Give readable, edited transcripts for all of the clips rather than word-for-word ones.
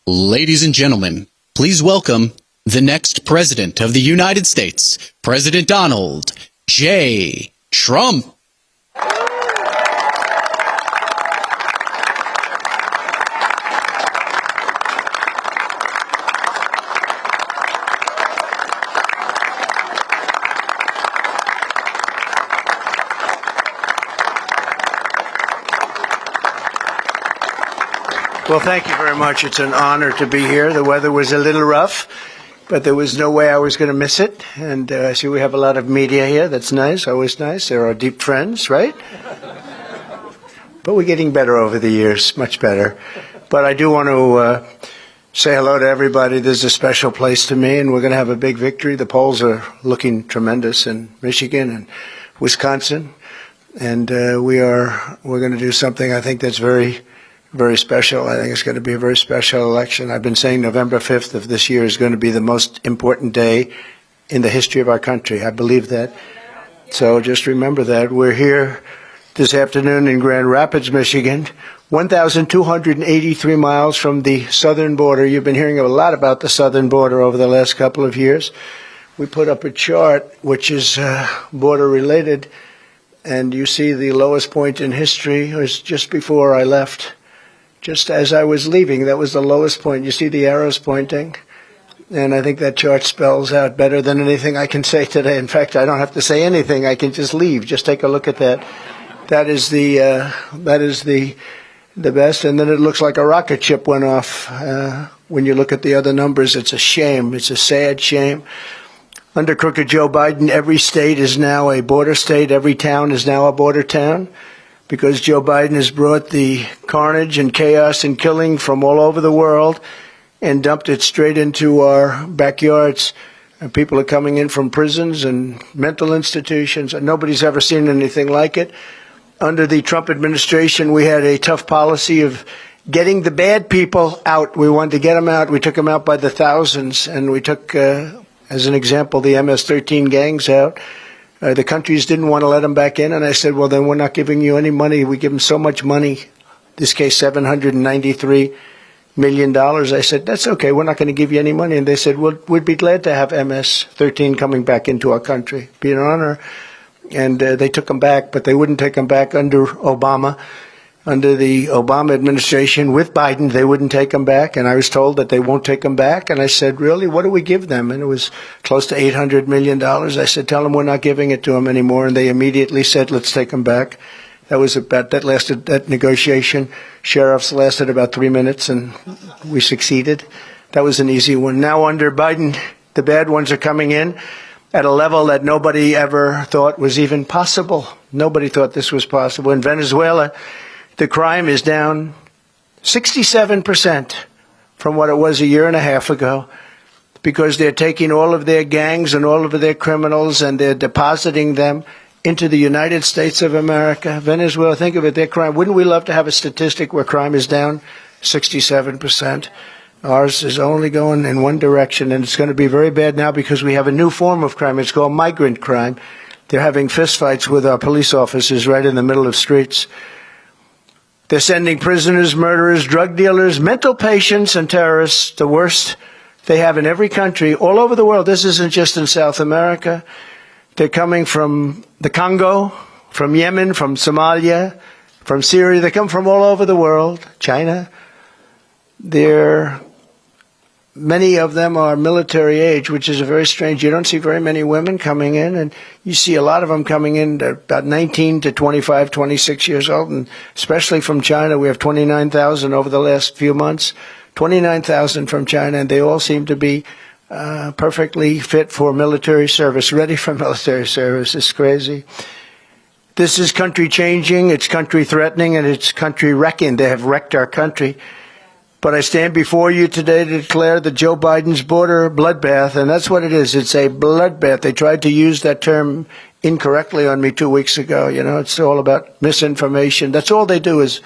Ladies and gentlemen, please welcome the next President of the United States, President Donald J. Trump. Well, thank you very much. It's an honor to be here. The weather was a little rough, but there was no way I was going to miss it. And I see we have a lot of media here. That's nice, always nice. They're our deep friends, right? But we're getting better over the years, much better. But I do want to say hello to everybody. This is a special place to me, and we're going to have a big victory. The polls are looking tremendous in Michigan and Wisconsin. And we're going to do something I think that's very special. I think it's going to be a very special election. I've been saying November 5th of this year is going to be the most important day in the history of our country. I believe that. So just remember that. We're here this afternoon in Grand Rapids, Michigan, 1,283 miles from the southern border. You've been hearing a lot about the southern border over the last couple of years. We put up a chart which is border related, and you see the lowest point in history was just before I left. Just as I was leaving, that was the lowest point. You see the arrows pointing? And I think that chart spells out better than anything I can say today. In fact, I don't have to say anything. I can just leave. Just take a look at that. That is the best. And then it looks like a rocket ship went off. When you look at the other numbers, it's a shame. It's a sad shame. Under crooked Joe Biden, every state is now a border state. Every town is now a border town, because Joe Biden has brought the carnage and chaos and killing from all over the world and dumped it straight into our backyards. And people are coming in from prisons and mental institutions, and nobody's ever seen anything like it. Under the Trump administration, we had a tough policy of getting the bad people out. We wanted to get them out. We took them out by the thousands, and we took, as an example, the MS-13 gangs out. The countries didn't want to let them back in, and I said, well, then we're not giving you any money. We give them so much money, in this case $793 million. I said, that's okay, we're not going to give you any money. And they said, well, we'd be glad to have MS-13 coming back into our country. It'd be an honor. And they took them back, but they wouldn't take them back under Obama. Under the Obama administration with Biden, they wouldn't take them back, and I was told that they won't take them back. And I said, really, what do we give them? And it was close to $800 million. I said, tell them we're not giving it to them anymore. And they immediately said, let's take them back. That negotiation, sheriffs lasted about 3 minutes, and we succeeded. That was an easy one. Now under Biden, the bad ones are coming in at a level that nobody ever thought was even possible. Nobody thought this was possible. In Venezuela, the crime is down 67% from what it was a year and a half ago, because they're taking all of their gangs and all of their criminals and they're depositing them into the United States of America. Venezuela, think of it, their crime. Wouldn't we love to have a statistic where crime is down 67%? Ours is only going in one direction, and it's going to be very bad now because we have a new form of crime. It's called migrant crime. They're having fistfights with our police officers right in the middle of streets. They're sending prisoners, murderers, drug dealers, mental patients, and terrorists, the worst they have in every country, all over the world. This isn't just in South America. They're coming from the Congo, from Yemen, from Somalia, from Syria. They come from all over the world, China. Many of them are military age, which is very strange. You don't see very many women coming in, and you see a lot of them coming in about 19 to 25, 26 years old, and especially from China. We have 29,000 over the last few months, 29,000 from China, and they all seem to be perfectly fit for military service, ready for military service. It's crazy. This is country changing, it's country threatening, and it's country wrecking. They have wrecked our country. But I stand before you today to declare that Joe Biden's border bloodbath, and that's what it is. It's a bloodbath. They tried to use that term incorrectly on me 2 weeks ago. You know, it's all about misinformation. That's all they do is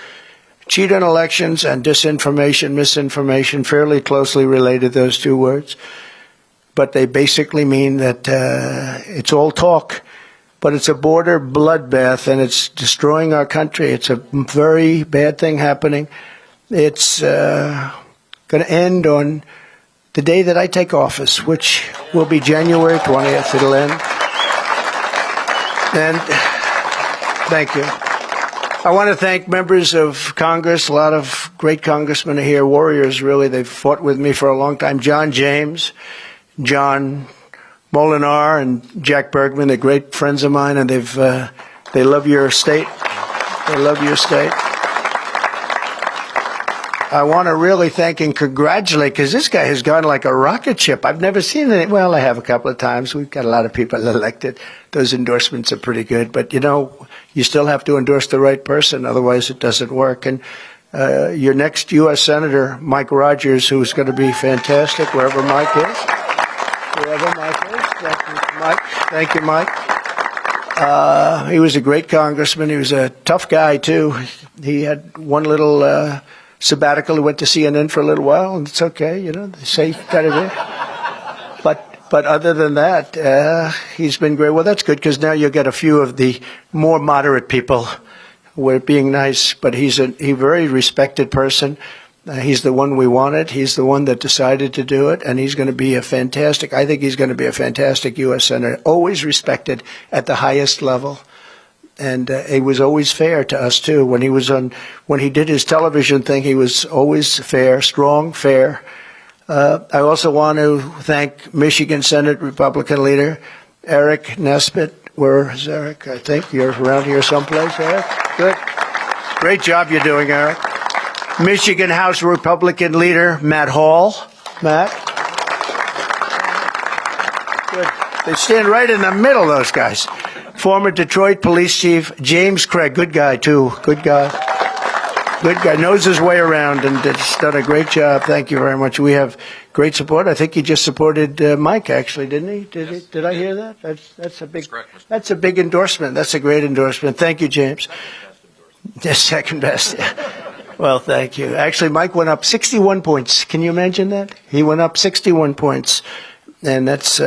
cheat on elections and disinformation, misinformation, fairly closely related, those two words. But they basically mean that it's all talk. But it's a border bloodbath, and it's destroying our country. It's a very bad thing happening. It's going to end on the day that I take office, which will be January 20th. It'll end. And thank you. I want to thank members of Congress. A lot of great congressmen are here, warriors, really. They've fought with me for a long time. John James, John Molinar, and Jack Bergman, they're great friends of mine, and they love your state. They love your state. I want to really thank and congratulate, because this guy has gone like a rocket ship. I've never seen it. Well, I have a couple of times. We've got a lot of people elected. Those endorsements are pretty good. But, you know, you still have to endorse the right person. Otherwise, it doesn't work. And your next U.S. Senator, Mike Rogers, who's going to be fantastic, wherever Mike is. Wherever Mike is. Thank you, Mike. Thank you, Mike. He was a great congressman. He was a tough guy, too. He had one little sabbatical. He went to CNN for a little while, and it's okay, you know, they say you got to do. But other than that, he's been great. Well, that's good, because now you'll get a few of the more moderate people who are being nice, but he's a very respected person. He's the one we wanted. He's the one that decided to do it, and he's going to be I think he's going to be a fantastic U.S. Senator, always respected at the highest level. And he was always fair to us, too. When he did his television thing, he was always fair, strong, fair. I also want to thank Michigan Senate Republican leader Eric Nesbitt. Where is Eric? I think you're around here someplace, Eric. Good. Great job you're doing, Eric. Michigan House Republican leader Matt Hall. Matt. Good. They stand right in the middle, those guys. Former Detroit Police Chief James Craig. Good guy, too. Good guy. Good guy. Knows his way around and has done a great job. Thank you very much. We have great support. I think he just supported Mike, actually, didn't he? Did I hear that? That's a big endorsement. That's a great endorsement. Thank you, James. Second best. Well, thank you. Actually, Mike went up 61 points. Can you imagine that? He went up 61 points. And that's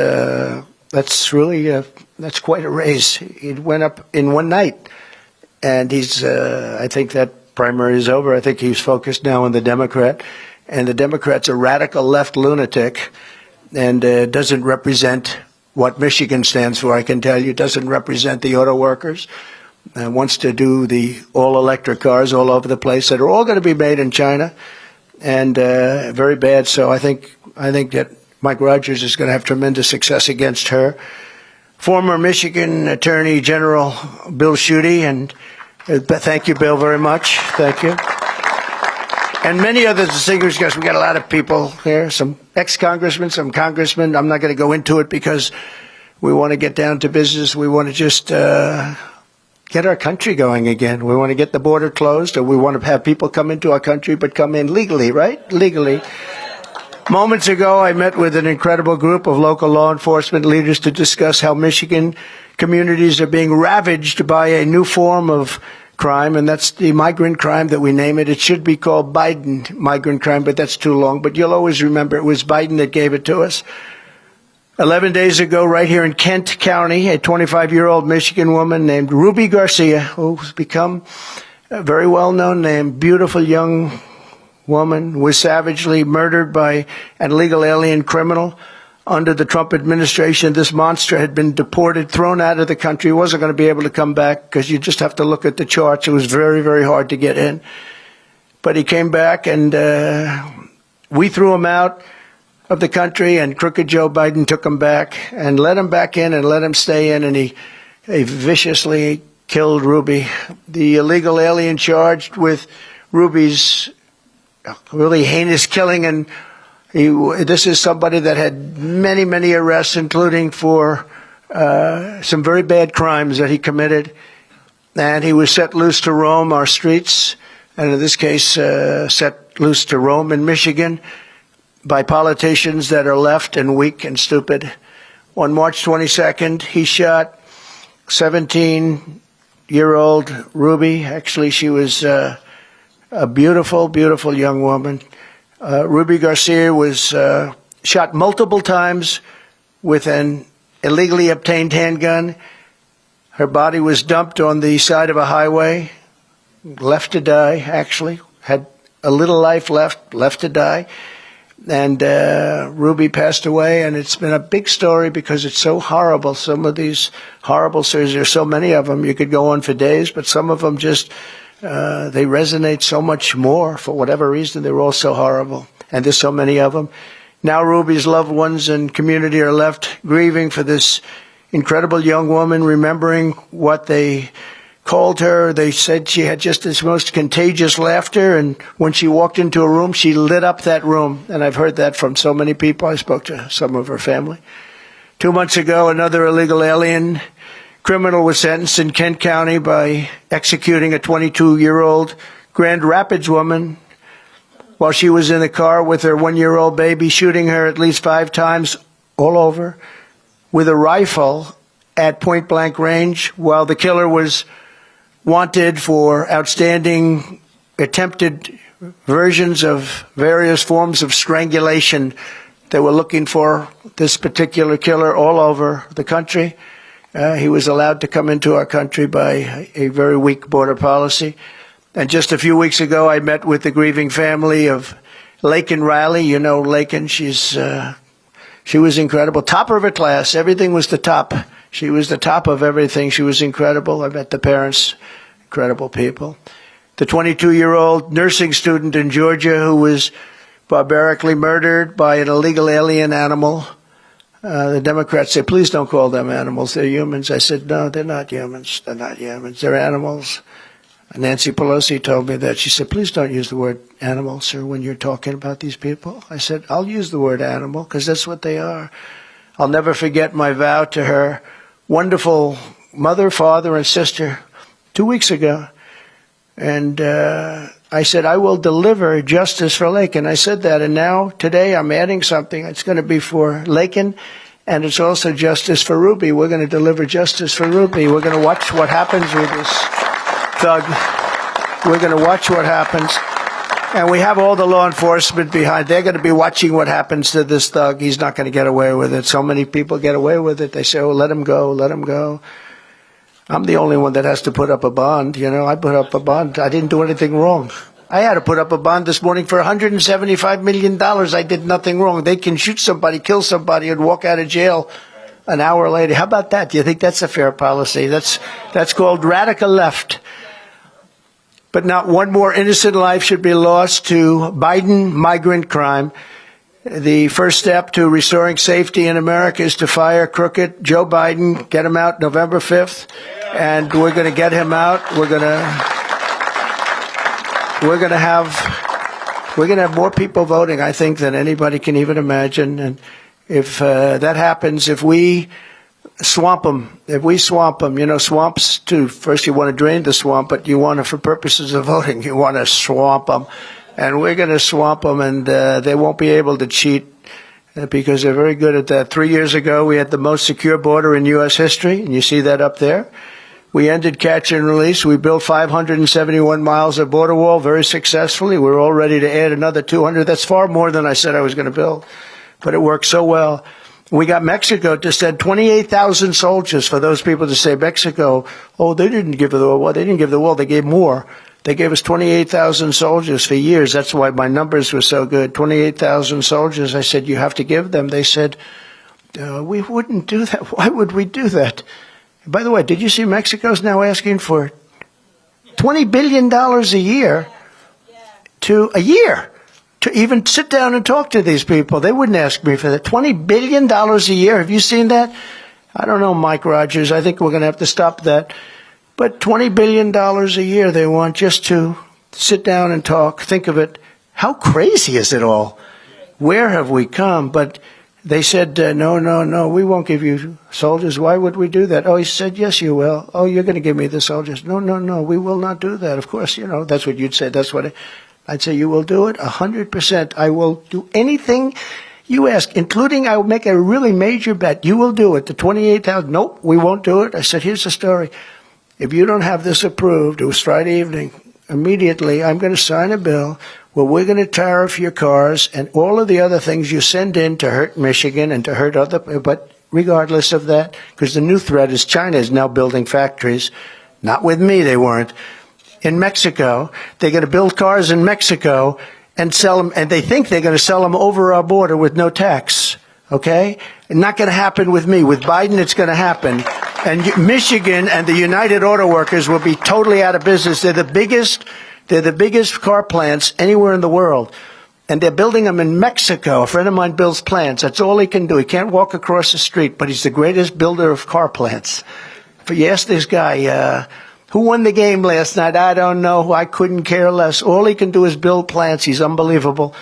really that's quite a raise. He went up in one night. And I think that primary is over. I think he's focused now on the Democrat. And the Democrat's a radical left lunatic and doesn't represent what Michigan stands for, I can tell you. Doesn't represent the auto workers. Wants to do the all-electric cars all over the place that are all going to be made in China. And very bad. So I think that Mike Rogers is going to have tremendous success against her. Former Michigan Attorney General Bill Schuette, and thank you, Bill, very much. Thank you. And many other distinguished guests. We got a lot of people here, some ex-congressmen, some congressmen. I'm not going to go into it because we want to get down to business. We want to just get our country going again. We want to get the border closed, or we want to have people come into our country, but come in legally, right? Legally. Moments ago, I met with an incredible group of local law enforcement leaders to discuss how Michigan communities are being ravaged by a new form of crime, and that's the migrant crime that we name it. It should be called Biden migrant crime, but that's too long. But you'll always remember it was Biden that gave it to us. 11 days ago, right here in Kent County, a 25-year-old Michigan woman named Ruby Garcia, who's become a very well-known name, beautiful young woman, was savagely murdered by an illegal alien criminal. Under the Trump administration, this monster had been deported, thrown out of the country, wasn't going to be able to come back because you just have to look at the charts. It was very, very hard to get in. But he came back, and we threw him out of the country, and crooked Joe Biden took him back and let him back in and let him stay in, and he viciously killed Ruby. The illegal alien charged with Ruby's really heinous killing, and this is somebody that had many, many arrests, including for some very bad crimes that he committed. And he was set loose to roam our streets, and in this case, set loose to roam in Michigan by politicians that are left and weak and stupid. On March 22nd, he shot 17-year-old Ruby. Actually, she was a beautiful, beautiful young woman. Ruby Garcia was shot multiple times with an illegally obtained handgun. Her body was dumped on the side of a highway, left to die, actually, had a little life left to die. And Ruby passed away, and it's been a big story because it's so horrible. Some of these horrible stories, there's so many of them, you could go on for days, but some of them just, they resonate so much more for whatever reason. They're all so horrible, and there's so many of them. Now Ruby's loved ones and community are left grieving for this incredible young woman, remembering what they called her. They said she had just this most contagious laughter, and when she walked into a room, she lit up that room. And I've heard that from so many people. I spoke to some of her family. 2 months ago, another illegal alien criminal was sentenced in Kent County by executing a 22-year-old Grand Rapids woman while she was in the car with her 1-year-old baby, shooting her at least 5 times all over with a rifle at point-blank range, while the killer was wanted for outstanding attempted versions of various forms of strangulation. They were looking for this particular killer all over the country. He was allowed to come into our country by a very weak border policy. And just a few weeks ago, I met with the grieving family of Laken Riley. You know Laken, she was incredible. Top of her class. Everything was the top. She was the top of everything. She was incredible. I met the parents, incredible people. The 22-year-old nursing student in Georgia who was barbarically murdered by an illegal alien animal. The Democrats say, please don't call them animals. They're humans. I said, no, they're not humans. They're not humans. They're animals. Nancy Pelosi told me that. She said, please don't use the word animal, sir, when you're talking about these people. I said, I'll use the word animal because that's what they are. I'll never forget my vow to her wonderful mother, father, and sister 2 weeks ago. And I said, I will deliver justice for Laken. I said that, and now, today, I'm adding something. It's going to be for Laken, and it's also justice for Ruby. We're going to deliver justice for Ruby. We're going to watch what happens with this thug. We're going to watch what happens. And we have all the law enforcement behind. They're going to be watching what happens to this thug. He's not going to get away with it. So many people get away with it. They say, oh, let him go, let him go. I'm the only one that has to put up a bond. You know, I put up a bond. I didn't do anything wrong. I had to put up a bond this morning for $175 million. I did nothing wrong. They can shoot somebody, kill somebody, and walk out of jail an hour later. How about that? Do you think that's a fair policy? That's called radical left. But not one more innocent life should be lost to Biden migrant crime. The first step to restoring safety in America is to fire crooked Joe Biden, get him out November 5th, and we're going to get him out. We're going to have more people voting, I think, than anybody can even imagine. And if that happens, if we swamp them, you know, swamps too. First you want to drain the swamp, but you want to, for purposes of voting, you want to swamp them. And we're going to swamp them, and they won't be able to cheat because they're very good at that. 3 years ago, we had the most secure border in U.S. history, and you see that up there. We ended catch and release. We built 571 miles of border wall very successfully. We're all ready to add another 200. That's far more than I said I was going to build, but it worked so well. We got Mexico to send 28,000 soldiers for those people to say Mexico, oh, they didn't give the wall. They didn't give the wall. They gave more. They gave us 28,000 soldiers for years. That's why my numbers were so good. 28,000 soldiers. I said, you have to give them. They said, we wouldn't do that. Why would we do that? By the way, did you see Mexico's now asking for $20 billion a year to even sit down and talk to these people? They wouldn't ask me for that. $20 billion a year. Have you seen that? I don't know, Mike Rogers. I think we're going to have to stop that. But $20 billion a year they want just to sit down and talk. Think of it. How crazy is it all? Where have we come? But they said, no, we won't give you soldiers. Why would we do that? Oh, he said, yes, you will. Oh, you're going to give me the soldiers. No, we will not do that. Of course, you know, that's what you'd say. That's what I'd say. You will do it 100%. I will do anything you ask, including I will make a really major bet. You will do it. The 28,000. Nope, we won't do it. I said, here's the story. If you don't have this approved, it was Friday evening, immediately I'm going to sign a bill where we're going to tariff your cars and all of the other things you send in to hurt Michigan and to hurt other, but regardless of that, because the new threat is China is now building factories. Not with me, they weren't. in Mexico. They're going to build cars in Mexico and sell them, and they think they're going to sell them over our border with no tax. Okay? Not going to happen with me. With Biden, it's going to happen. And Michigan and the United Auto Workers will be totally out of business. They're the biggest car plants anywhere in the world. And they're building them in Mexico. A friend of mine builds plants. That's all he can do. He can't walk across the street, but he's the greatest builder of car plants. But you ask this guy, who won the game last night? I don't know. I couldn't care less. All he can do is build plants. He's unbelievable.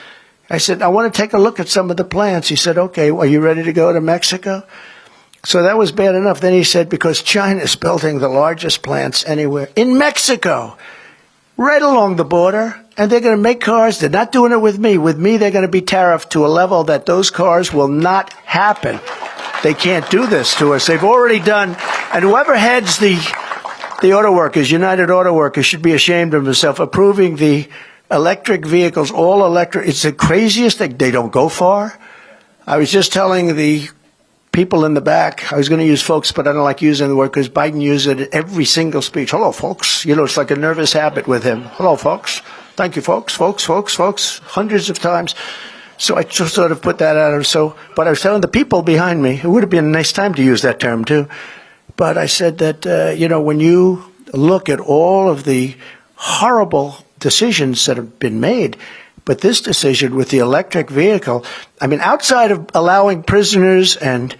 I said, I want to take a look at some of the plants. He said, okay, are you ready to go to Mexico? So that was bad enough. Then he said, because China's building the largest plants anywhere in Mexico, right along the border, and they're going to make cars. They're not doing it with me. With me, they're going to be tariffed to a level that those cars will not happen. They can't do this to us. They've already done, and whoever heads the auto workers, United Auto Workers, should be ashamed of himself, approving the electric vehicles, all electric. It's the craziest thing. They don't go far. I was just telling the people in the back, I was going to use folks, but I don't like using the word because Biden used it in every single speech. Hello, folks. You know, it's like a nervous habit with him. Hello, folks. Thank you, folks, folks, hundreds of times. So I just sort of put that out. But I was telling the people behind me, it would have been a nice time to use that term too. But I said that, when you look at all of the horrible decisions that have been made, but this decision with the electric vehicle, I mean, outside of allowing prisoners and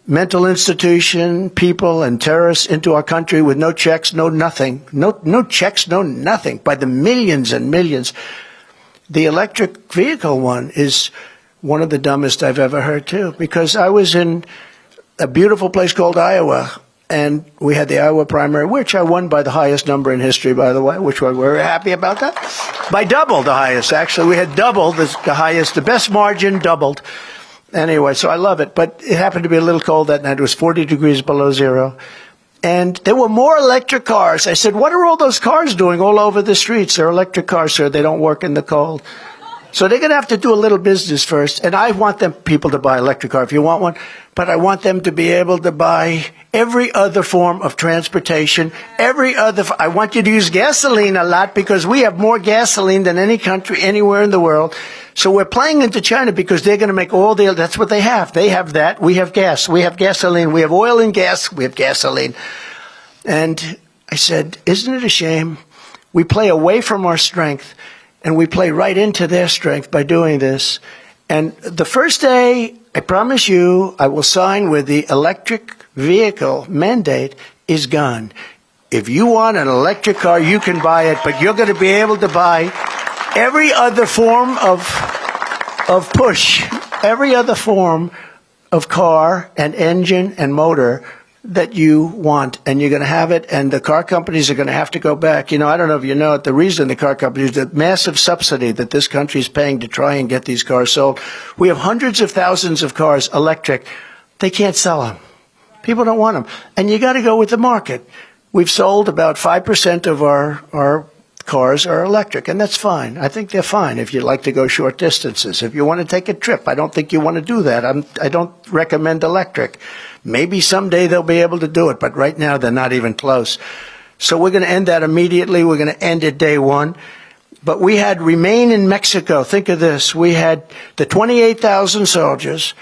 mental institution people and terrorists into our country with no checks, no nothing, no checks, no nothing, by the millions and millions, the electric vehicle one is one of the dumbest I've ever heard too. Because I was in a beautiful place called Iowa, and we had the Iowa primary, which I won by the highest number in history, by the way, which we're very happy about that. By double the highest, actually. We had double the highest, the best margin, doubled. Anyway, so I love it. But it happened to be a little cold that night. It was 40 degrees below zero. And there were more electric cars. I said, what are all those cars doing all over the streets? They're electric cars, sir. They don't work in the cold. So they're going to have to do a little business first. And I want people to buy electric car if you want one. But I want them to be able to buy every other form of transportation, I want you to use gasoline a lot because we have more gasoline than any country anywhere in the world. So we're playing into China because they're going to make that's what they have. They have that. We have gas. We have gasoline. We have oil and gas. We have gasoline. And I said, isn't it a shame? We play away from our strength and we play right into their strength by doing this. And the first day, I promise you, I will sign with the electric vehicle mandate is gone. If you want an electric car, you can buy it, but you're going to be able to buy every other form of push, every other form of car and engine and motor that you want, and you're going to have it, and the car companies are going to have to go back. I don't know if you know it, the reason the car companies, the massive subsidy that this country is paying to try and get these cars sold. We have hundreds of thousands of cars, electric. They can't sell them. People don't want them. And you got to go with the market. We've sold about 5% of our cars are electric, and that's fine. I think they're fine if you like to go short distances. If you want to take a trip, I don't think you want to do that. I don't recommend electric. Maybe someday they'll be able to do it, but right now they're not even close. So we're going to end that immediately. We're going to end it day one. But we had remain in Mexico. Think of this. We had the 28,000 soldiers,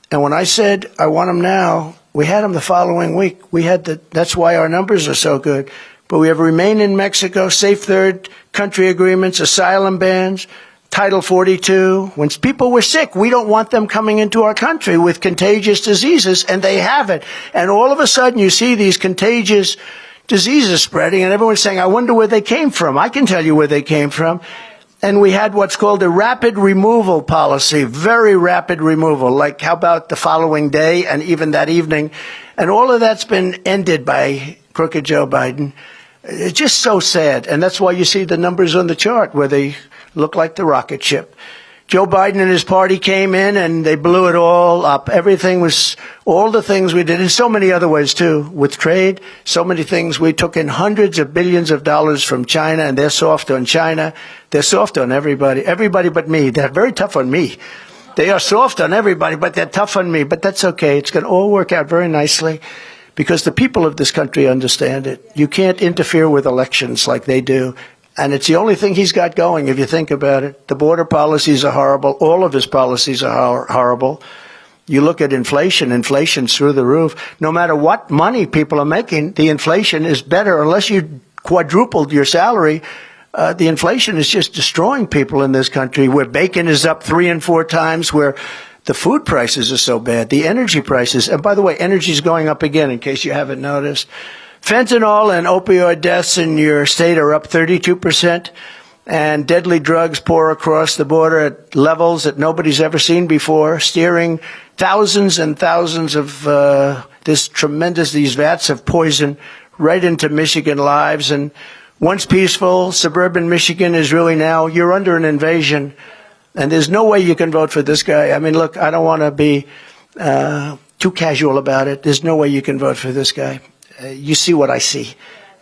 and when I said I want them now, we had them the following week. That's why our numbers are so good. But we have remain in Mexico, safe third country agreements, asylum bans, Title 42. When people were sick, we don't want them coming into our country with contagious diseases, and they have it. And all of a sudden you see these contagious diseases spreading, and everyone's saying, I wonder where they came from. I can tell you where they came from. And we had what's called a rapid removal policy, very rapid removal, like how about the following day and even that evening. And all of that's been ended by crooked Joe Biden. It's just so sad. And that's why you see the numbers on the chart where they look like the rocket ship. Joe Biden and his party came in and they blew it all up. Everything was, all the things we did, in so many other ways too, with trade, so many things. We took in hundreds of billions of dollars from China, and they're soft on China. They're soft on everybody but me. They're very tough on me. They are soft on everybody, but they're tough on me. But that's okay. It's going to all work out very nicely because the people of this country understand it. You can't interfere with elections like they do. And it's the only thing he's got going, if you think about it. The border policies are horrible. All of his policies are horrible. You look at inflation, inflation's through the roof. No matter what money people are making, the inflation is better. Unless you quadrupled your salary, the inflation is just destroying people in this country, where bacon is up 3 and 4 times, where the food prices are so bad, the energy prices. And by the way, energy is going up again, in case you haven't noticed. Fentanyl and opioid deaths in your state are up 32%. And deadly drugs pour across the border at levels that nobody's ever seen before, steering thousands and thousands of these vats of poison right into Michigan lives. And once peaceful, suburban Michigan is really now, you're under an invasion. And there's no way you can vote for this guy. I mean, look, I don't want to be too casual about it. There's no way you can vote for this guy. You see what I see.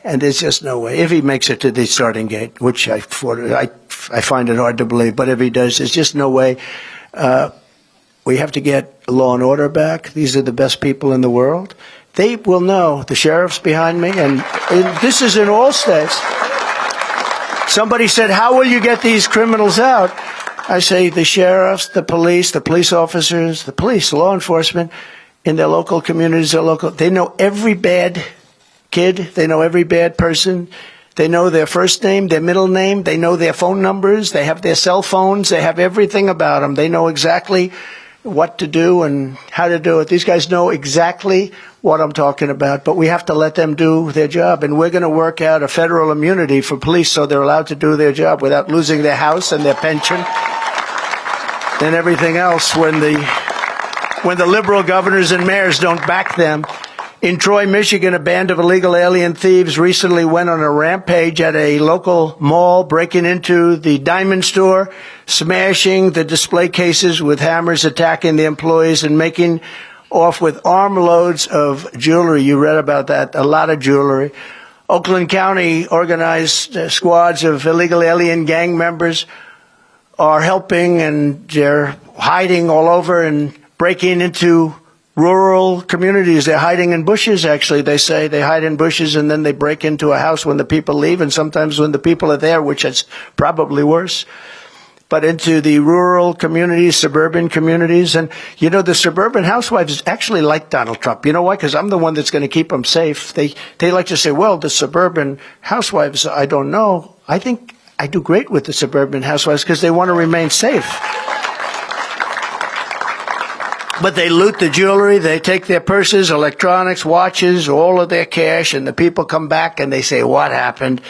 And there's just no way. If he makes it to the starting gate, which I find it hard to believe, but if he does, there's just no way. We have to get law and order back. These are the best people in the world. They will know. The sheriff's behind me, and this is in all states. Somebody said, how will you get these criminals out? I say the sheriffs, the police officers, the police, law enforcement in their local communities, they know every bad kid, they know every bad person, they know their first name, their middle name, they know their phone numbers, they have their cell phones, they have everything about them. They know exactly what to do and how to do it. These guys know exactly what I'm talking about, but we have to let them do their job. And we're going to work out a federal immunity for police so they're allowed to do their job without losing their house and their pension and everything else when the liberal governors and mayors don't back them. In Troy, Michigan, a band of illegal alien thieves recently went on a rampage at a local mall, breaking into the diamond store, smashing the display cases with hammers, attacking the employees, and making off with armloads of jewelry. You read about that, a lot of jewelry. Oakland County organized squads of illegal alien gang members are helping, and they're hiding all over and breaking into rural communities. They're hiding in bushes, actually. They say they hide in bushes and then they break into a house when the people leave, and sometimes when the people are there, which is probably worse. But into the rural communities, suburban communities. And, you know, the suburban housewives actually like Donald Trump. You know why? Because I'm the one that's going to keep them safe. They like to say, well, the suburban housewives, I don't know. I think I do great with the suburban housewives because they want to remain safe. But they loot the jewelry, they take their purses, electronics, watches, all of their cash, and the people come back and they say, what happened?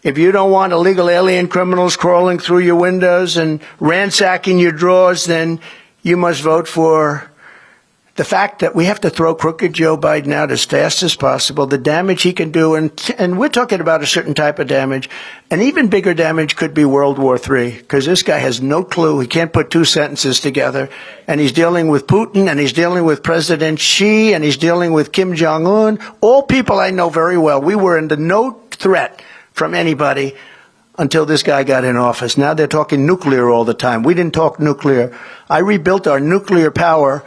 If you don't want illegal alien criminals crawling through your windows and ransacking your drawers, then you must vote for the fact that we have to throw crooked Joe Biden out as fast as possible, the damage he can do, and we're talking about a certain type of damage. An even bigger damage could be World War III, because this guy has no clue. He can't put two sentences together, and he's dealing with Putin, and he's dealing with President Xi, and he's dealing with Kim Jong-un, all people I know very well. We were under no threat from anybody until this guy got in office. Now they're talking nuclear all the time. We didn't talk nuclear. I rebuilt our nuclear power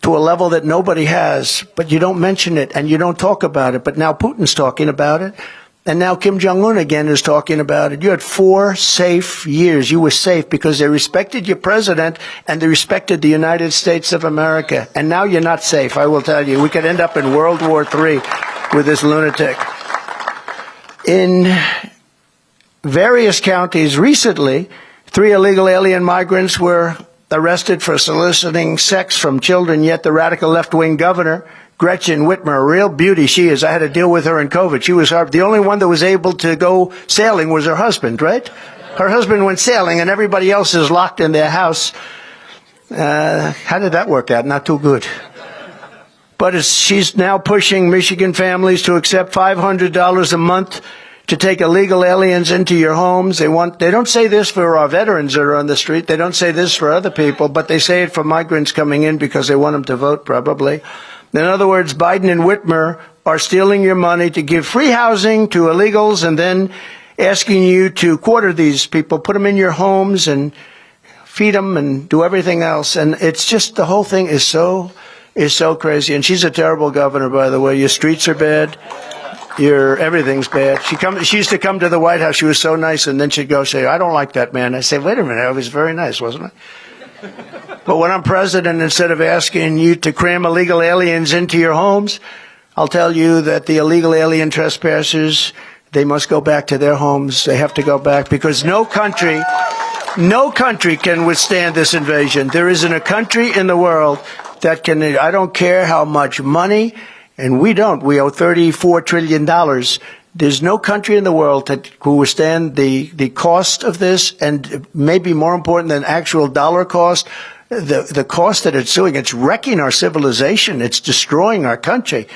to a level that nobody has, but you don't mention it and you don't talk about it. But now Putin's talking about it, and now Kim Jong-un again is talking about it. You had 4 safe years. You were safe because they respected your president and they respected the United States of America. And now you're not safe, I will tell you. We could end up in World War III with this lunatic. In various counties recently, 3 illegal alien migrants were arrested for soliciting sex from children, yet the radical left-wing governor, Gretchen Whitmer, a real beauty she is. I had to deal with her in COVID. She was the only one that was able to go sailing was her husband, right? Her husband went sailing and everybody else is locked in their house. How did that work out? Not too good. But she's now pushing Michigan families to accept $500 a month to take illegal aliens into your homes. They don't say this for our veterans that are on the street. They don't say this for other people, but they say it for migrants coming in because they want them to vote, probably. In other words, Biden and Whitmer are stealing your money to give free housing to illegals and then asking you to quarter these people, put them in your homes and feed them and do everything else. And it's just, the whole thing is so is so crazy. And she's a terrible governor, by the way. Your streets are bad. Everything's bad. She used to come to the White House. She was so nice, and then she'd go say, "I don't like that man." I say, "Wait a minute, I was very nice, wasn't I?" But when I'm president, instead of asking you to cram illegal aliens into your homes, I'll tell you that the illegal alien trespassers, they must go back to their homes. They have to go back because no country can withstand this invasion. There isn't a country in the world that can. I don't care how much money. And we don't. We owe $34 trillion. There's no country in the world that can withstand the cost of this, and maybe more important than actual dollar cost, the cost that it's doing. It's wrecking our civilization. It's destroying our country.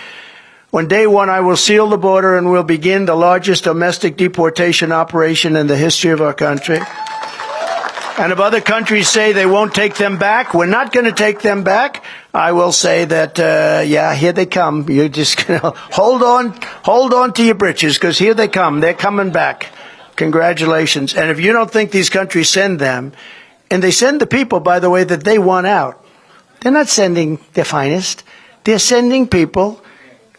On day one, I will seal the border and we'll begin the largest domestic deportation operation in the history of our country. And if other countries say they won't take them back, we're not going to take them back. I will say that, yeah, here they come. You're just going to hold on to your britches, because here they come. They're coming back. Congratulations. And if you don't think these countries send them, and they send the people, by the way, that they want out, they're not sending their finest. They're sending people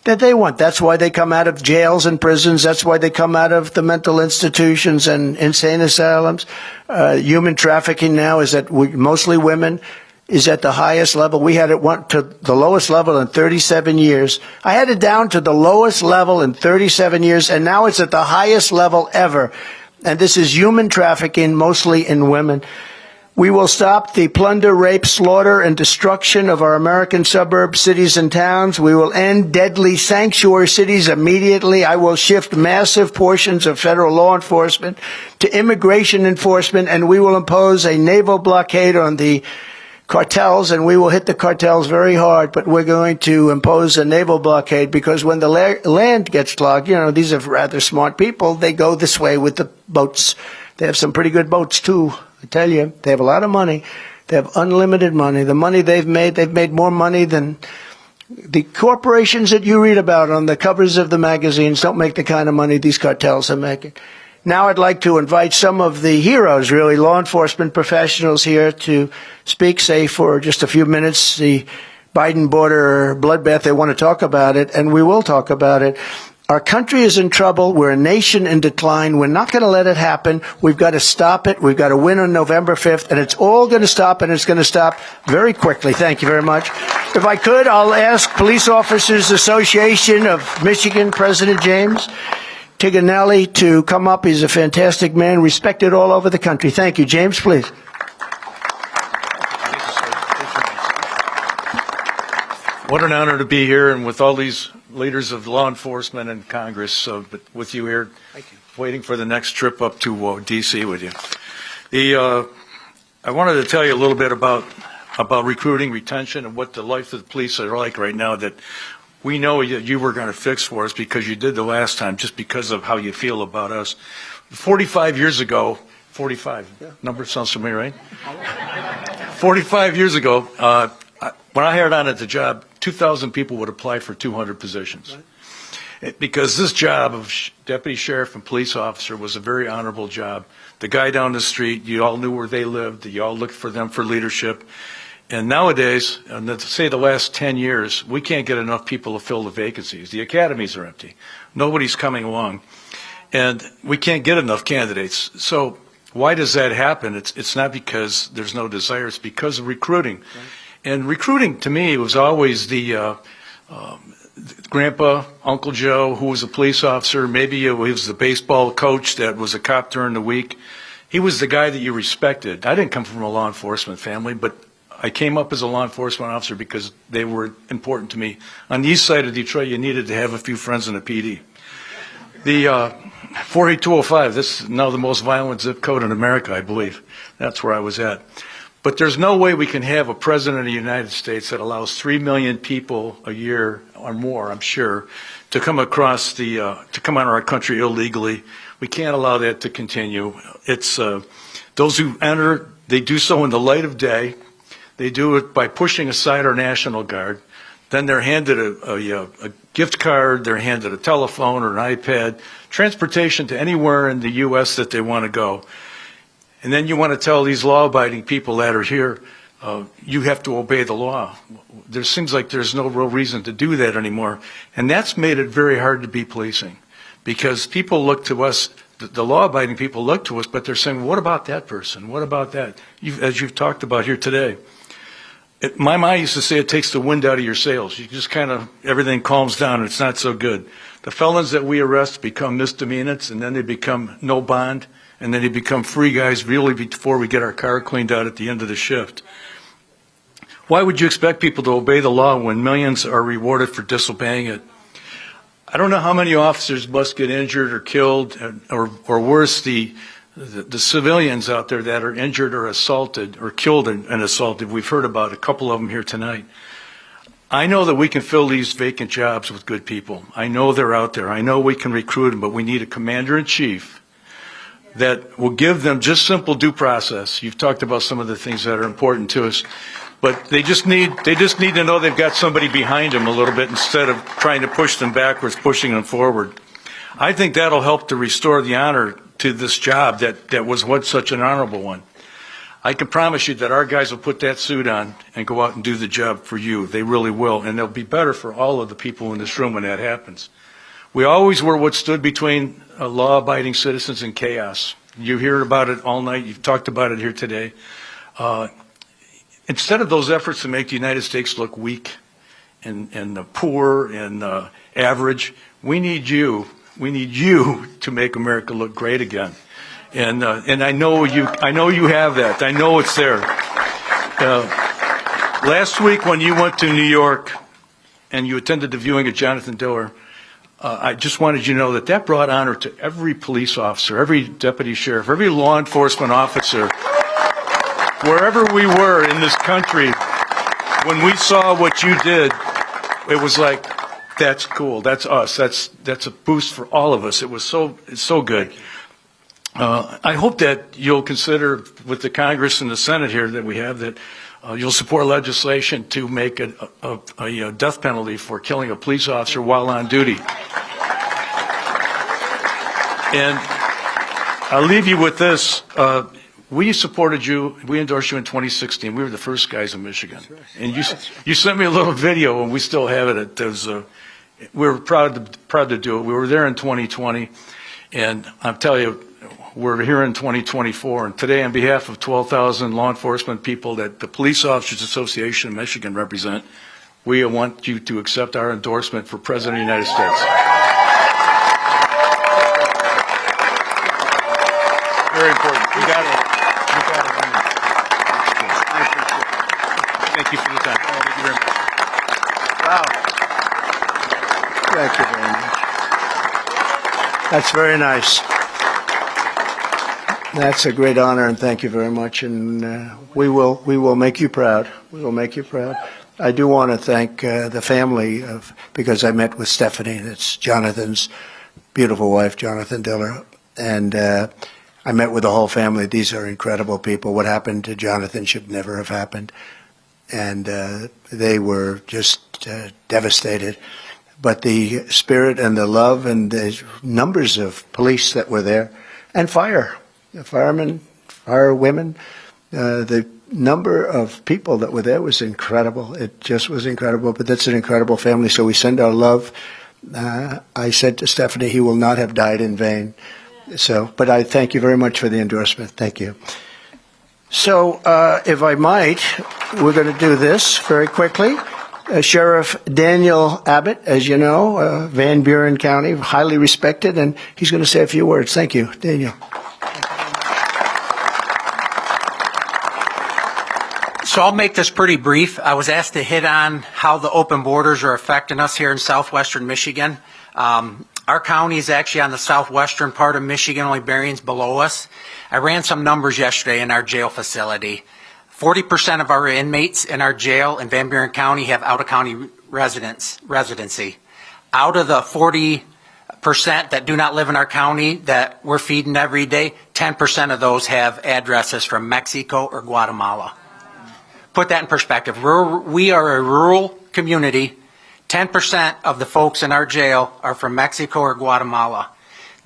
that they want. That's why they come out of jails and prisons. That's why they come out of the mental institutions and insane asylums. Human trafficking now is at mostly women, is at the highest level. We had it went to the lowest level in 37 years. I had it down to the lowest level in 37 years, and now it's at the highest level ever. And this is human trafficking, mostly in women. We will stop the plunder, rape, slaughter, and destruction of our American suburbs, cities, and towns. We will end deadly sanctuary cities immediately. I will shift massive portions of federal law enforcement to immigration enforcement, and we will impose a naval blockade on the cartels, and we will hit the cartels very hard, but we're going to impose a naval blockade, because when the land gets clogged, you know, these are rather smart people. They go this way with the boats. They have some pretty good boats, too. I tell you, they have a lot of money. They have unlimited money. The money they've made more money than the corporations that you read about on the covers of the magazines. Don't make the kind of money these cartels are making. Now I'd like to invite some of the heroes, really, law enforcement professionals here to speak, say, for just a few minutes. The Biden border bloodbath, they want to talk about it, and we will talk about it. Our country is in trouble. We're a nation in decline. We're not going to let it happen. We've got to stop it. We've got to win on November 5th, and it's all going to stop, and it's going to stop very quickly. Thank you very much. If I could, I'll ask Police Officers Association of Michigan, President James Tiganelli, to come up. He's a fantastic man, respected all over the country. Thank you. James, please. What an honor to be here, and with all these leaders of law enforcement and Congress, but with you here, waiting for the next trip up to D.C. with you. I wanted to tell you a little bit about recruiting, retention, and what the life of the police are like right now, that we know you were going to fix for us, because you did the last time, just because of how you feel about us. 45 years ago, 45, yeah. Number sounds familiar, right? 45 years ago, when I hired on at the job, 2,000 people would apply for 200 positions. Right. Because this job of deputy sheriff and police officer was a very honorable job. The guy down the street, you all knew where they lived. You all looked for them for leadership. And nowadays, and to say the last 10 years, we can't get enough people to fill the vacancies. The academies are empty. Nobody's coming along. And we can't get enough candidates. So why does that happen? It's not because there's no desire. It's because of recruiting. Right. And recruiting, to me, was always the grandpa, Uncle Joe, who was a police officer. Maybe he was the baseball coach that was a cop during the week. He was the guy that you respected. I didn't come from a law enforcement family, but I came up as a law enforcement officer because they were important to me. On the east side of Detroit, you needed to have a few friends in the PD. The 48205, this is now the most violent zip code in America, I believe. That's where I was at. But there's no way we can have a president of the United States that allows 3 million people a year or more, I'm sure, to come across to come out of our country illegally. We can't allow that to continue. It's those who enter, they do so in the light of day. They do it by pushing aside our National Guard. Then they're handed a gift card, they're handed a telephone or an iPad, transportation to anywhere in the U.S. that they want to go. And then you want to tell these law-abiding people that are here you have to obey the law. There seems like there's no real reason to do that anymore. And that's made it very hard to be policing because people look to us, the law-abiding people look to us, but they're saying, what about that person? What about that? As you've talked about here today. My mind used to say it takes the wind out of your sails. You just kind of, everything calms down and it's not so good. The felons that we arrest become misdemeanors and then they become no bond and then they become free guys really before we get our car cleaned out at the end of the shift. Why would you expect people to obey the law when millions are rewarded for disobeying it? I don't know how many officers must get injured or killed or worse, the civilians out there that are injured or assaulted or killed and assaulted. We've heard about a couple of them here tonight. I know that we can fill these vacant jobs with good people. I know they're out there. I know we can recruit them, but we need a commander-in-chief that will give them just simple due process. You've talked about some of the things that are important to us, but they just need to know they've got somebody behind them a little bit instead of trying to push them backwards, pushing them forward. I think that'll help to restore the honor to this job that was once such an honorable one. I can promise you that our guys will put that suit on and go out and do the job for you. They really will, and it'll be better for all of the people in this room when that happens. We always were what stood between law-abiding citizens and chaos. You hear about it all night. You've talked about it here today. Instead of those efforts to make the United States look weak and poor and average, we need you. We need you to make America look great again. And I know you have that. I know it's there. Last week when you went to New York and you attended the viewing of Jonathan Diller, I just wanted you to know that brought honor to every police officer, every deputy sheriff, every law enforcement officer, wherever we were in this country. When we saw what you did, it was like, that's cool. That's us. That's a boost for all of us. It's so good. I hope that you'll consider with the Congress and the Senate here that we have that you'll support legislation to make a death penalty for killing a police officer while on duty. And I'll leave you with this. We supported you. We endorsed you in 2016. We were the first guys in Michigan. And you sent me a little video, and we still have it. We were proud to do it. We were there in 2020, and I'm telling you, we're here in 2024. And today, on behalf of 12,000 law enforcement people that the Police Officers Association of Michigan represent, we want you to accept our endorsement for President of the United States. Very important. You got it. Thank you for the time. Thank you very much. Wow. Thank you very much. That's very nice. That's a great honor, and thank you very much. And we will make you proud. We will make you proud. I do want to thank the family because I met with Stephanie. That's Jonathan's beautiful wife, Jonathan Diller, and I met with the whole family. These are incredible people. What happened to Jonathan should never have happened, and they were just devastated. But the spirit and the love and the numbers of police that were there, and firemen, firewomen, the number of people that were there was incredible. It just was incredible. But that's an incredible family. So we send our love. I said to Stephanie, he will not have died in vain. So, but I thank you very much for the endorsement. Thank you. So, if I might, we're going to do this very quickly. Sheriff Daniel Abbott, as you know, Van Buren County, highly respected, and he's going to say a few words. Thank you, Daniel. So I'll make this pretty brief. I was asked to hit on how the open borders are affecting us here in southwestern Michigan. Our county is actually on the southwestern part of Michigan, only Berrien's below us. I ran some numbers yesterday in our jail facility. 40% of our inmates in our jail in Van Buren County have out-of-county residency. Out of the 40% that do not live in our county that we're feeding every day, 10% of those have addresses from Mexico or Guatemala. Put that in perspective. We are a rural community. 10% of the folks in our jail are from Mexico or Guatemala.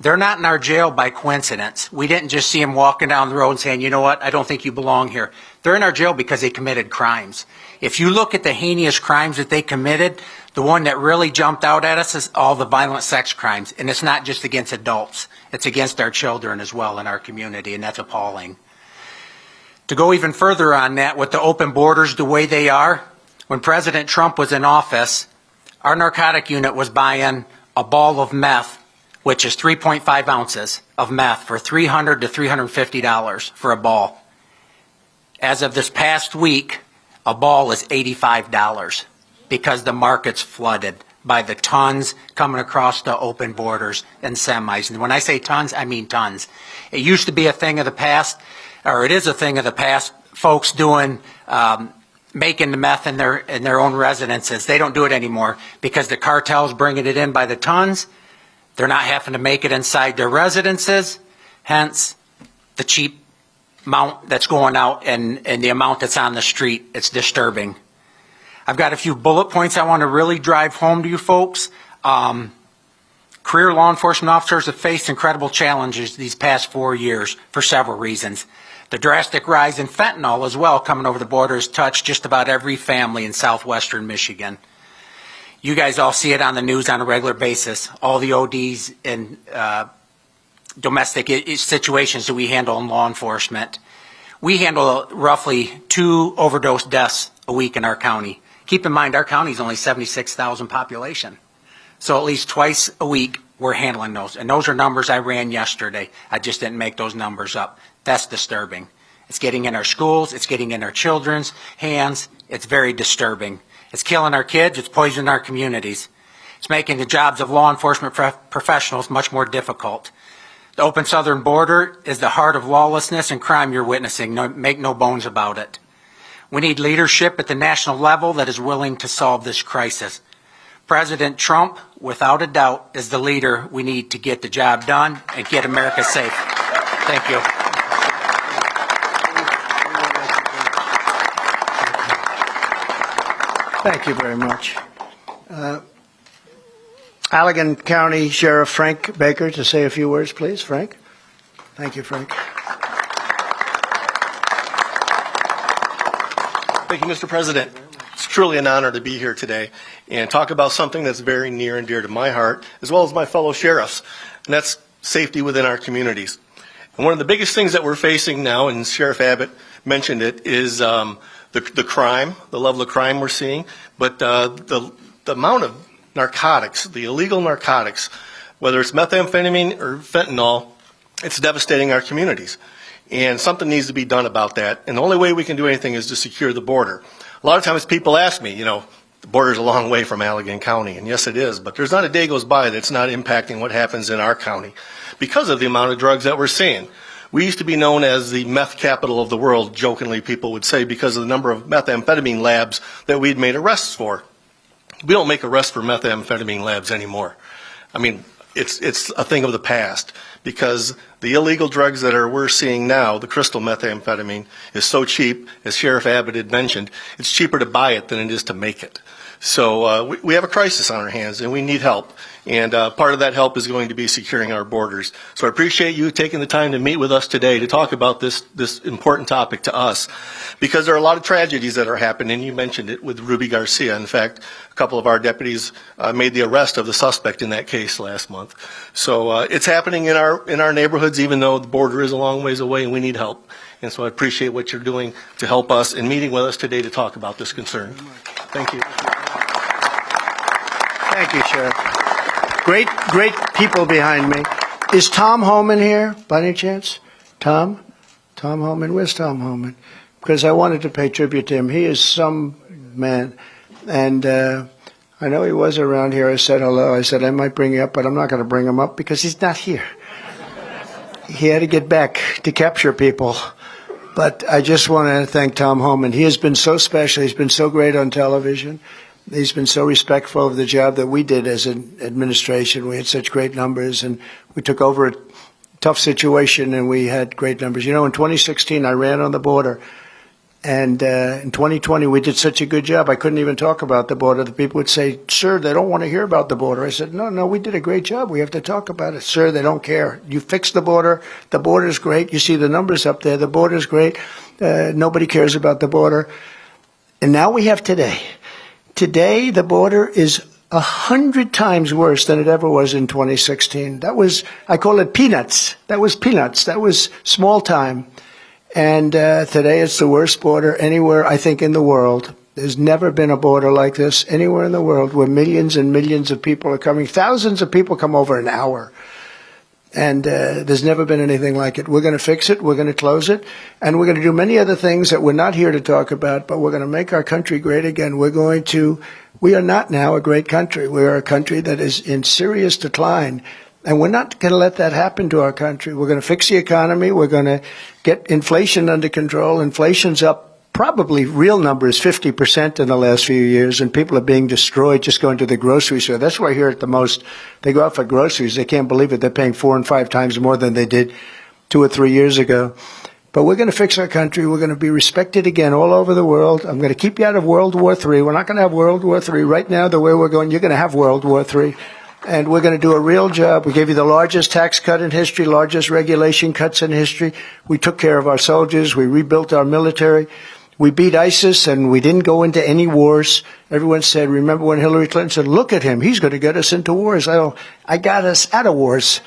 They're not in our jail by coincidence. We didn't just see them walking down the road and saying, you know what, I don't think you belong here. They're in our jail because they committed crimes. If you look at the heinous crimes that they committed, the one that really jumped out at us is all the violent sex crimes. And it's not just against adults. It's against our children as well in our community, and that's appalling. To go even further on that, with the open borders the way they are, when President Trump was in office, our narcotic unit was buying a ball of meth, which is 3.5 ounces of meth, for $300 to $350 for a ball. As of this past week, a ball is $85 because the market's flooded by the tons coming across the open borders and semis. And when I say tons, I mean tons. It used to be a thing of the past, or it is a thing of the past, folks doing, making the meth in their own residences. They don't do it anymore because the cartel's bringing it in by the tons. They're not having to make it inside their residences, hence the cheap amount that's going out and the amount that's on the street. It's disturbing. I've got a few bullet points I want to really drive home to you folks. Career law enforcement officers have faced incredible challenges these past 4 years for several reasons. The drastic rise in fentanyl as well coming over the border has touched just about every family in southwestern Michigan. You guys all see it on the news on a regular basis, all the ODs and domestic situations that we handle in law enforcement. We handle roughly 2 overdose deaths a week in our county. Keep in mind, our county is only 76,000 population. So at least twice a week, we're handling those. And those are numbers I ran yesterday. I just didn't make those numbers up. That's disturbing. It's getting in our schools. It's getting in our children's hands. It's very disturbing. It's killing our kids. It's poisoning our communities. It's making the jobs of law enforcement professionals much more difficult. The open southern border is the heart of lawlessness and crime you're witnessing. Make no bones about it. We need leadership at the national level that is willing to solve this crisis. President Trump, without a doubt, is the leader we need to get the job done and get America safe. Thank you. Thank you very much. Allegan County Sheriff Frank Baker to say a few words, please. Frank? Thank you, Frank. Thank you, Mr. President. It's truly an honor to be here today and talk about something that's very near and dear to my heart, as well as my fellow sheriffs, and that's safety within our communities. And one of the biggest things that we're facing now, and Sheriff Abbott mentioned it, is the crime, the level of crime we're seeing, but the amount of narcotics, the illegal narcotics, whether it's methamphetamine or fentanyl, it's devastating our communities. And something needs to be done about that. And the only way we can do anything is to secure the border. A lot of times people ask me, the border's a long way from Allegan County, and yes it is, but there's not a day goes by that's not impacting what happens in our county because of the amount of drugs that we're seeing. We used to be known as the meth capital of the world, jokingly people would say, because of the number of methamphetamine labs that we'd made arrests for. We don't make arrests for methamphetamine labs anymore. I mean, it's a thing of the past because the illegal drugs that we're seeing now, the crystal methamphetamine, is so cheap, as Sheriff Abbott had mentioned, it's cheaper to buy it than it is to make it. So we have a crisis on our hands and we need help. And part of that help is going to be securing our borders. So I appreciate you taking the time to meet with us today to talk about this important topic to us, because there are a lot of tragedies that are happening. You mentioned it with Ruby Garcia. In fact, a couple of our deputies made the arrest of the suspect in that case last month. So it's happening in our neighborhoods, even though the border is a long ways away and we need help. And so I appreciate what you're doing to help us and meeting with us today to talk about this concern. Thank you. Thank you, Sheriff. Great people behind me. Is Tom Homan here, by any chance? Tom? Tom Homan? Where's Tom Homan? Because I wanted to pay tribute to him. He is some man. And I know he was around here. I said hello. I said I might bring you up, but I'm not going to bring him up because he's not here. He had to get back to capture people. But I just want to thank Tom Homan. He has been so special. He's been so great on television. He's been so respectful of the job that we did as an administration. We had such great numbers, and we took over a tough situation, and we had great numbers. In 2016, I ran on the border, And in 2020, we did such a good job, I couldn't even talk about the border. The people would say, sir, they don't want to hear about the border. I said, no, we did a great job. We have to talk about it. Sir, they don't care. You fixed the border. The border's great. You see the numbers up there. The border's great. Nobody cares about the border. And now we have today. Today, the border is 100 times worse than it ever was in 2016. That was, I call it peanuts. That was peanuts. That was small time. And today it's the worst border anywhere, I think, in the world. There's never been a border like this anywhere in the world where millions and millions of people are coming. Thousands of people come over an hour. And there's never been anything like it. We're going to fix it. We're going to close it. And we're going to do many other things that we're not here to talk about, but we're going to make our country great again. We are not now a great country. We are a country that is in serious decline. And we're not going to let that happen to our country. We're going to fix the economy. We're going to get inflation under control. Inflation's up probably real numbers 50% in the last few years, and people are being destroyed just going to the grocery store. That's where I hear it the most. They go out for groceries. They can't believe it. They're paying 4 and 5 times more than they did 2 or 3 years ago. But we're going to fix our country. We're going to be respected again all over the world. I'm going to keep you out of World War III. We're not going to have World War III. Right now, the way we're going, you're going to have World War III. And we're going to do a real job. We gave you the largest tax cut in history, largest regulation cuts in history. We took care of our soldiers. We rebuilt our military. We beat ISIS, and we didn't go into any wars. Everyone said, remember when Hillary Clinton said, look at him, he's going to get us into wars. I got us out of wars.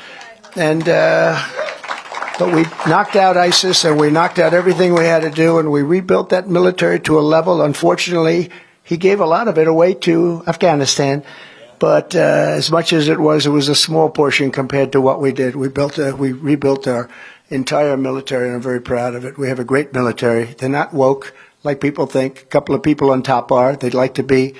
And but we knocked out ISIS, and we knocked out everything we had to do, and we rebuilt that military to a level. Unfortunately, he gave a lot of it away to Afghanistan. But as much as it was a small portion compared to what we did. We rebuilt our entire military, and I'm very proud of it. We have a great military. They're not woke like people think. A couple of people on top are. They'd like to be,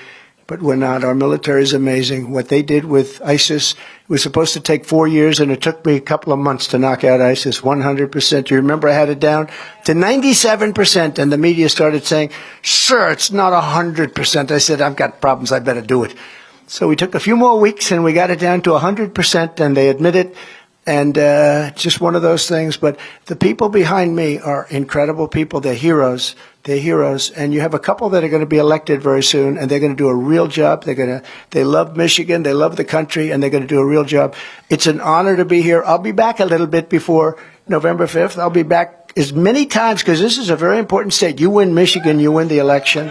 but we're not. Our military is amazing. What they did with ISIS, it was supposed to take 4 years, and it took me a couple of months to knock out ISIS, 100%. You remember I had it down to 97%, and the media started saying, sir, it's not 100%. I said, I've got problems. I better do it. So we took a few more weeks, and we got it down to 100%, and they admit it. And just one of those things. But the people behind me are incredible people. They're heroes. They're heroes. And you have a couple that are going to be elected very soon, and they're going to do a real job. They love Michigan. They love the country, and they're going to do a real job. It's an honor to be here. I'll be back a little bit before November 5th. I'll be back as many times, because this is a very important state. You win Michigan, you win the election.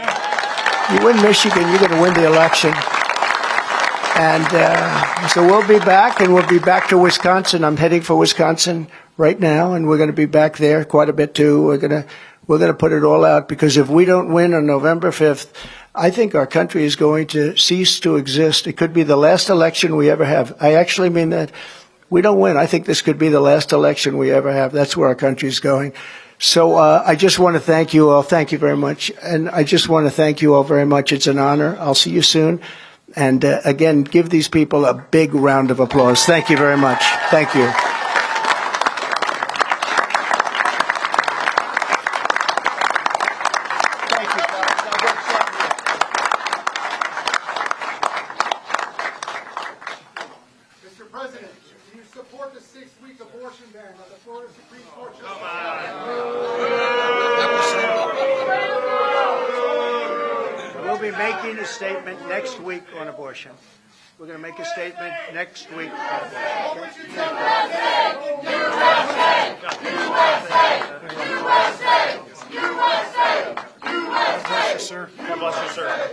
You win Michigan, you're going to win the election. And so we'll be back, and we'll be back to Wisconsin. I'm heading for Wisconsin right now, and we're going to be back there quite a bit too. We're going to put it all out, because if we don't win on November 5th, I think our country is going to cease to exist. It could be the last election we ever have. I actually mean that. We don't win. I think this could be the last election we ever have. That's where our country is going. So I just want to thank you all. Thank you very much. And I just want to thank you all very much. It's an honor. I'll see you soon. And again, give these people a big round of applause. Thank you very much. Thank you. Mr. President, do you support the 6-week abortion ban of the Florida Supreme Court? We'll be making a statement next week on abortion. We're going to make a statement next week on abortion. God bless you, sir. God bless you, sir.